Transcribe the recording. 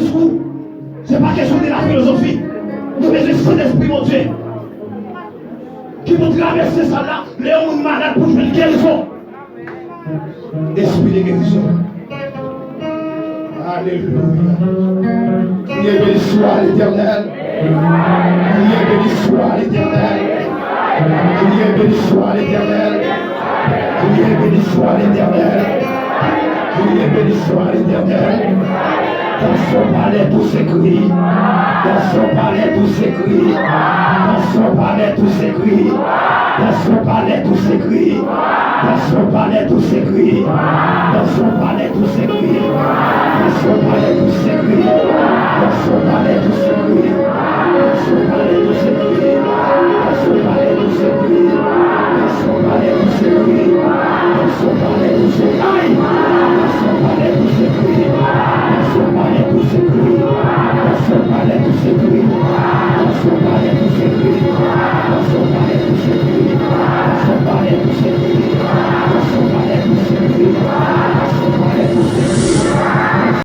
discours. Ce n'est pas question de la philosophie. Nous avons le Saint-Esprit, mon Dieu. Qui vont traverser ça là, les hommes malades pour faire une guérison. Esprit de guérison. Alléluia. Priez béni soit l'Éternel. Priez béni soit l'Éternel. Priez béni soit l'Éternel. Priez béni soit l'Éternel. Priez béni soit l'Éternel. Dans son palais tout s'écrit. Dans son palais tout s'écrit. Dans son palais tout s'écrit. Dans son palais tout s'écrit. Dans son palais tout s'écrit. Dans son palais tout s'écrit. Dans son palais tout s'écrit. Dans son palais tout s'écrit. Dans son palais tout s'écrit. Dans son palais tout s'écrit. Dans son palais tout s'écrit. Dans son palais tout s'écrit. Dans son palais tout s'écrit. Dans son palais tout s'écrit. Dans son palais tout s'écrit. Dans son palais tout s'écrit. Dans son palais tout s'écrit.